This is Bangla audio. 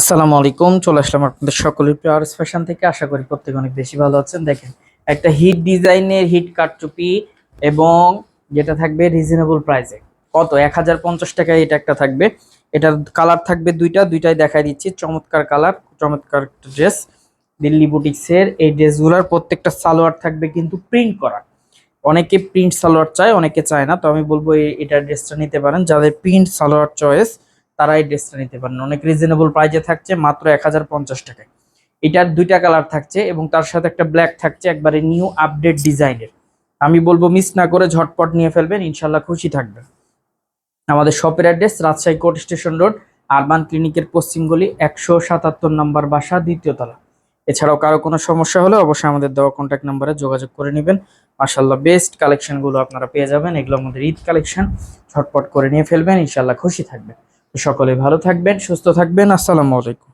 আসসালামু আলাইকুম, চলে আসলাম আপনাদের সকলের প্রিয় আরএস ফ্যাশন থেকে। আশা করি প্রত্যেকে অনেক বেশি ভালো আছেন। দেখেন, একটা হিট ডিজাইনের হিট কারচুপি এবং যেটা থাকবে রিজনেবল প্রাইসে। কত? 1050 টাকায় এটা একটা থাকবে। এটার কালার থাকবে দুইটাই দেখাই দিচ্ছি। চমৎকার কালার, চমৎকার ড্রেস। দিল্লি বুটিক্সের এই ড্রেসগুলোর প্রত্যেকটা সালোয়ার থাকবে কিন্তু প্রিন্ট করা। অনেকে প্রিন্ট সালোয়ার চায়, অনেকে চায় না। তো আমি বলবো এটার ড্রেসটা নিতে পারেন। যাদের প্রিন্ট সালোয়ার চয়েস তারা এই ড্রেসটা নিতে পারেন। অনেক রিজনেবল প্রাইসে থাকছে, মাত্র 1050 টাকায়। এটার দুইটা কালার থাকছে এবং তার সাথে একটা ব্ল্যাক থাকছে, একবারে নিউ আপডেট ডিজাইনের। আমি বলবো মিস না করে ঝটপট নিয়ে ফেলবেন, ইনশাল্লাহ খুশি থাকবেন। আমাদের শপের address Rajshahi court station road, urban ক্লিনিকের পশ্চিম গলি, 177 নম্বর বাসা, দ্বিতীয় তলা। এছাড়াও কারো কোনো সমস্যা হলে অবশ্যই আমাদের দেওয়া কন্ট্যাক্ট নাম্বারে যোগাযোগ করে নেবেন। মাশাআল্লাহ, বেস্ট কালেকশনগুলো আপনারা পেয়ে যাবেন। এগুলো আমাদের ঈদ কালেকশন। ঝটপট করে নিয়ে ফেলবেন, ইনশাল্লাহ খুশি থাকবেন। তো সকলে ভালো থাকবেন, সুস্থ থাকবেন। আসসালামু আলাইকুম।